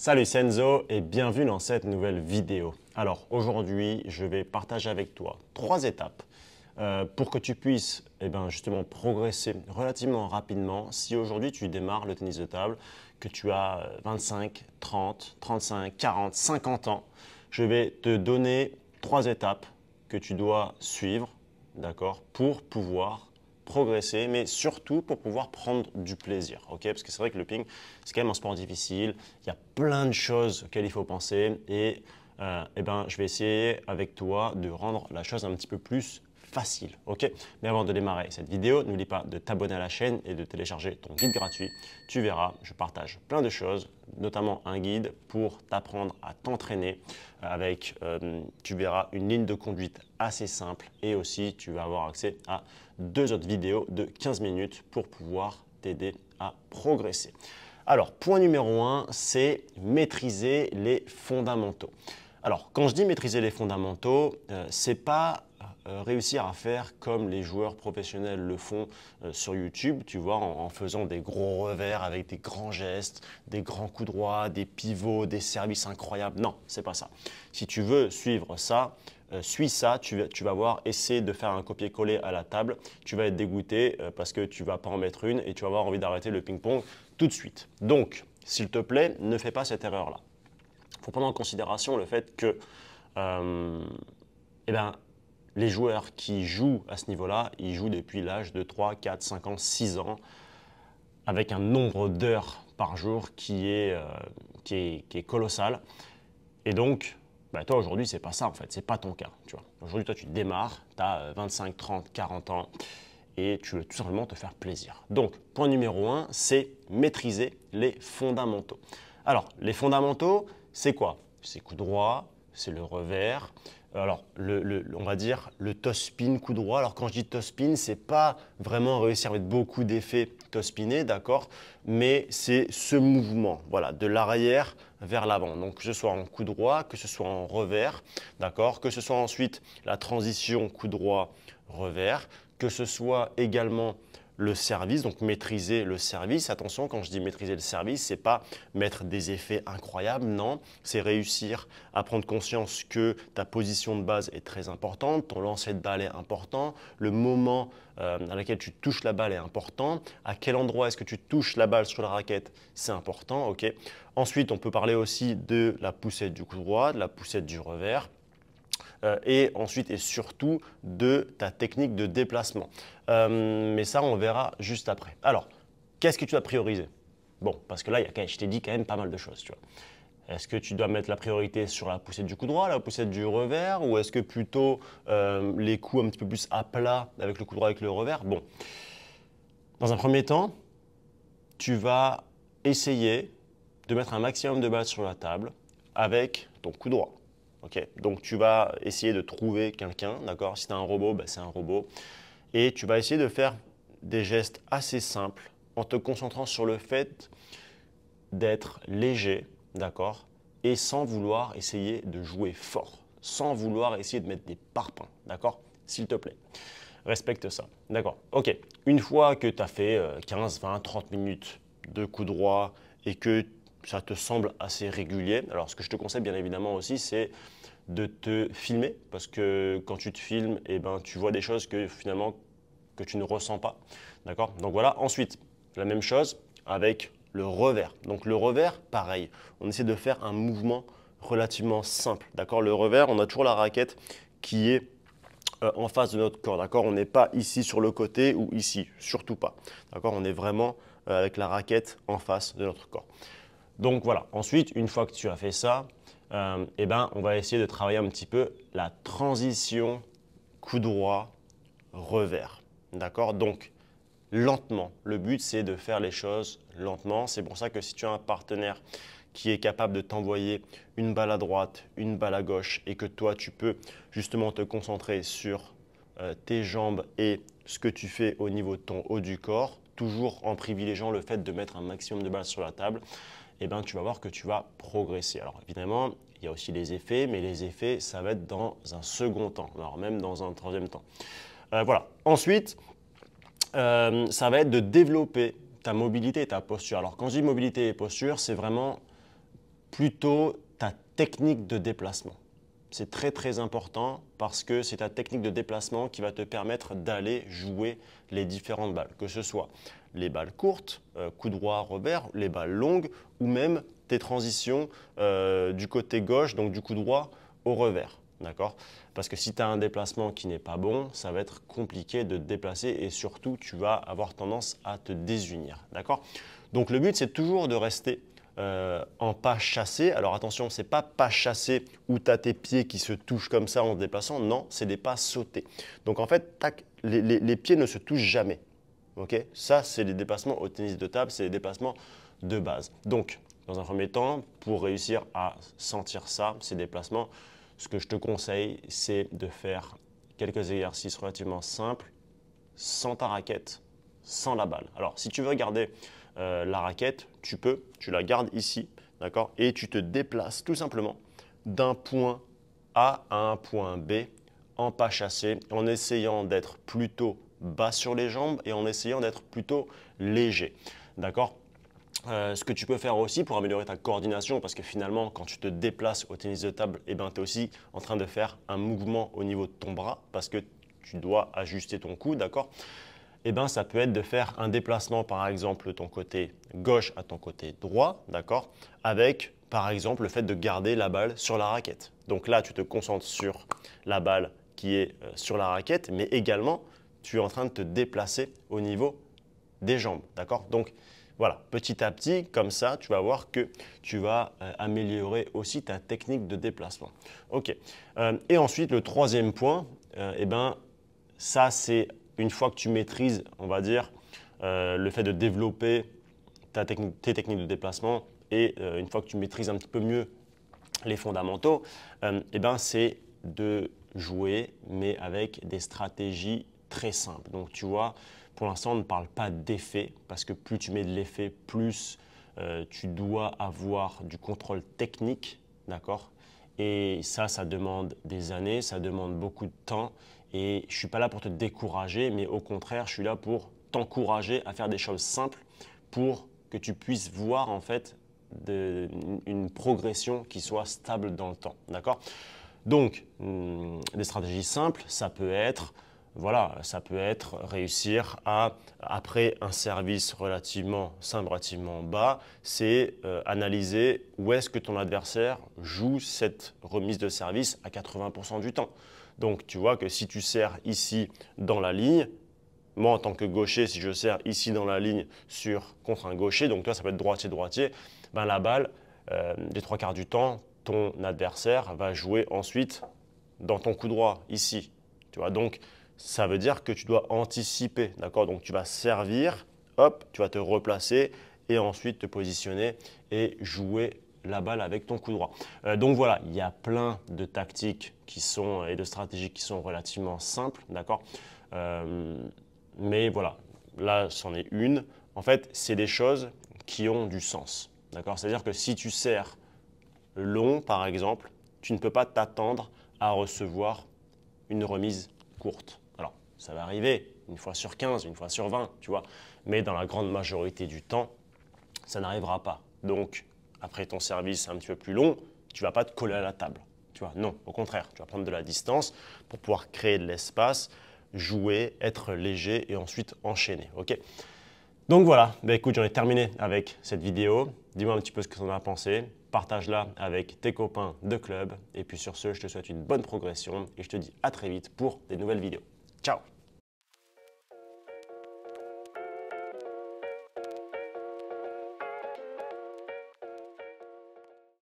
Salut, c'est Enzo et bienvenue dans cette nouvelle vidéo. Alors aujourd'hui, je vais partager avec toi 3 étapes pour que tu puisses justement progresser relativement rapidement. Si aujourd'hui tu démarres le tennis de table, que tu as 25, 30, 35, 40, 50 ans, je vais te donner 3 étapes que tu dois suivre, d'accord, pour pouvoir progresser, mais surtout pour pouvoir prendre du plaisir, ok? Parce que c'est vrai que le ping, c'est quand même un sport difficile, il y a plein de choses auxquelles il faut penser et je vais essayer avec toi de rendre la chose un petit peu plus facile, ok? Mais avant de démarrer cette vidéo, n'oublie pas de t'abonner à la chaîne et de télécharger ton guide gratuit. Tu verras, je partage plein de choses, notamment un guide pour t'apprendre à t'entraîner avec, tu verras, une ligne de conduite assez simple et aussi tu vas avoir accès à 2 autres vidéos de 15 minutes pour pouvoir t'aider à progresser. Alors, point numéro 1, c'est maîtriser les fondamentaux. Alors, quand je dis maîtriser les fondamentaux, c'est pas réussir à faire comme les joueurs professionnels le font sur YouTube, tu vois, en faisant des gros revers avec des grands gestes, des grands coups droits, des pivots, des services incroyables. Non, c'est pas ça. Si tu veux suivre ça, suis ça, tu vas voir, essayer de faire un copier-coller à la table, tu vas être dégoûté parce que tu ne vas pas en mettre une et tu vas avoir envie d'arrêter le ping-pong tout de suite. Donc, s'il te plaît, ne fais pas cette erreur-là. Il faut prendre en considération le fait que les joueurs qui jouent à ce niveau-là, ils jouent depuis l'âge de 3, 4, 5 ans, 6 ans, avec un nombre d'heures par jour qui est colossal. Et donc, toi aujourd'hui, c'est pas ça en fait, c'est pas ton cas. Aujourd'hui, toi, tu démarres, tu as 25, 30, 40 ans et tu veux tout simplement te faire plaisir. Donc, point numéro 1, c'est maîtriser les fondamentaux. Alors, les fondamentaux, c'est quoi? C'est coup droit, c'est le revers. Alors, on va dire le toss spin coup droit. Alors, quand je dis toss spin, c'est pas vraiment réussir à mettre beaucoup d'effets toss spinner, d'accord? Mais c'est ce mouvement, voilà, de l'arrière vers l'avant. Donc, que ce soit en coup droit, que ce soit en revers, d'accord? Que ce soit ensuite la transition coup droit, revers, que ce soit également le service, donc maîtriser le service. Attention, quand je dis maîtriser le service, ce n'est pas mettre des effets incroyables, non. C'est réussir à prendre conscience que ta position de base est très importante, ton lancer de balle est important, le moment à lequel tu touches la balle est important, à quel endroit est-ce que tu touches la balle sur la raquette, c'est important, ok. Ensuite, on peut parler aussi de la poussette du coup droit, de la poussette du revers. Et ensuite et surtout de ta technique de déplacement. Mais ça, on verra juste après. Alors, qu'est-ce que tu dois prioriser? Bon, parce que là, je t'ai dit quand même pas mal de choses. Tu vois. Est-ce que tu dois mettre la priorité sur la poussette du coup droit, la poussette du revers, ou est-ce que plutôt les coups un petit peu plus à plat avec le coup droit avec le revers? Bon, dans un premier temps, tu vas essayer de mettre un maximum de balles sur la table avec ton coup droit. Okay. Donc, tu vas essayer de trouver quelqu'un, d'accord? Si tu as un robot, c'est un robot. Et tu vas essayer de faire des gestes assez simples en te concentrant sur le fait d'être léger, d'accord? Et sans vouloir essayer de jouer fort, sans vouloir essayer de mettre des parpaings, d'accord? S'il te plaît, respecte ça, d'accord? Ok, une fois que tu as fait 15, 20, 30 minutes de coup droit et que ça te semble assez régulier. Alors, ce que je te conseille bien évidemment aussi, c'est de te filmer parce que quand tu te filmes, tu vois des choses que finalement que tu ne ressens pas. D'accord? Donc voilà. Ensuite, la même chose avec le revers. Donc le revers, pareil. On essaie de faire un mouvement relativement simple. D'accord? Le revers, on a toujours la raquette qui est en face de notre corps. D'accord? On n'est pas ici sur le côté ou ici, surtout pas. D'accord? On est vraiment avec la raquette en face de notre corps. Donc voilà, ensuite, une fois que tu as fait ça, on va essayer de travailler un petit peu la transition coup droit, revers. D'accord? Donc, lentement. Le but, c'est de faire les choses lentement. C'est pour ça que si tu as un partenaire qui est capable de t'envoyer une balle à droite, une balle à gauche et que toi, tu peux justement te concentrer sur tes jambes et ce que tu fais au niveau de ton haut du corps, toujours en privilégiant le fait de mettre un maximum de balles sur la table, tu vas voir que tu vas progresser. Alors évidemment, il y a aussi les effets, mais les effets, ça va être dans un second temps, alors même dans un troisième temps. Voilà. Ensuite, ça va être de développer ta mobilité et ta posture. Alors quand je dis mobilité et posture, c'est vraiment plutôt ta technique de déplacement. C'est très très important parce que c'est ta technique de déplacement qui va te permettre d'aller jouer les différentes balles, que ce soit les balles courtes, coup droit, revers, les balles longues ou même tes transitions du côté gauche, donc du coup droit au revers. D'accord? Parce que si tu as un déplacement qui n'est pas bon, ça va être compliqué de te déplacer et surtout, tu vas avoir tendance à te désunir. D'accord? Donc le but, c'est toujours de rester en pas chassé. Alors attention, ce n'est pas chassé où tu as tes pieds qui se touchent comme ça en se déplaçant. Non, c'est des pas sautés. Donc en fait, tac, les pieds ne se touchent jamais. Okay? Ça, c'est les déplacements au tennis de table, c'est les déplacements de base. Donc, dans un premier temps, pour réussir à sentir ça, ces déplacements, ce que je te conseille, c'est de faire quelques exercices relativement simples, sans ta raquette, sans la balle. Alors, si tu veux garder la raquette, tu peux, tu la gardes ici, d'accord? Et tu te déplaces tout simplement d'un point A à un point B en pas chassé, en essayant d'être plutôt bas sur les jambes et en essayant d'être plutôt léger, d'accord? Ce que tu peux faire aussi pour améliorer ta coordination, parce que finalement, quand tu te déplaces au tennis de table, eh ben, tu es aussi en train de faire un mouvement au niveau de ton bras, parce que tu dois ajuster ton cou, d'accord? Eh ben, ça peut être de faire un déplacement, par exemple, de ton côté gauche à ton côté droit, d'accord? Avec, par exemple, le fait de garder la balle sur la raquette. Donc là, tu te concentres sur la balle qui est sur la raquette, mais également, tu es en train de te déplacer au niveau des jambes, d'accord? Donc, voilà, petit à petit, comme ça, tu vas voir que tu vas améliorer aussi ta technique de déplacement. OK. Et ensuite, le troisième point, eh ben, ça, c'est une fois que tu maîtrises, on va dire, le fait de développer tes techniques de déplacement et une fois que tu maîtrises un petit peu mieux les fondamentaux, eh ben, c'est de jouer, mais avec des stratégies très simples. Donc, tu vois, pour l'instant, on ne parle pas d'effet parce que plus tu mets de l'effet, plus tu dois avoir du contrôle technique, d'accord? Et ça demande des années, ça demande beaucoup de temps. Et je ne suis pas là pour te décourager, mais au contraire, je suis là pour t'encourager à faire des choses simples pour que tu puisses voir en fait une progression qui soit stable dans le temps, d'accord? Donc, des stratégies simples, ça peut être, voilà, ça peut être réussir à, après un service relativement simple, relativement bas, c'est analyser où est-ce que ton adversaire joue cette remise de service à 80% du temps. Donc, tu vois que si tu sers ici dans la ligne, moi en tant que gaucher, si je sers ici dans la ligne contre un gaucher, donc toi ça peut être droitier, ben la balle, les trois quarts du temps, ton adversaire va jouer ensuite dans ton coup droit, ici. Tu vois, donc, ça veut dire que tu dois anticiper, d'accord? Donc, tu vas servir, hop, tu vas te replacer et ensuite te positionner et jouer la balle avec ton coup droit. Donc voilà, il y a plein de tactiques et de stratégies qui sont relativement simples, d'accord? Mais voilà, là, c'en est une. En fait, c'est des choses qui ont du sens, d'accord? C'est-à-dire que si tu sers long, par exemple, tu ne peux pas t'attendre à recevoir une remise courte. Alors, ça va arriver une fois sur 15, une fois sur 20, tu vois, mais dans la grande majorité du temps, ça n'arrivera pas. Donc, après ton service un petit peu plus long, tu ne vas pas te coller à la table. Tu vois, non, au contraire, tu vas prendre de la distance pour pouvoir créer de l'espace, jouer, être léger et ensuite enchaîner. Ok? Donc voilà, bah écoute, j'en ai terminé avec cette vidéo. Dis-moi un petit peu ce que tu en as pensé. Partage-la avec tes copains de club. Et puis sur ce, je te souhaite une bonne progression et je te dis à très vite pour des nouvelles vidéos. Ciao!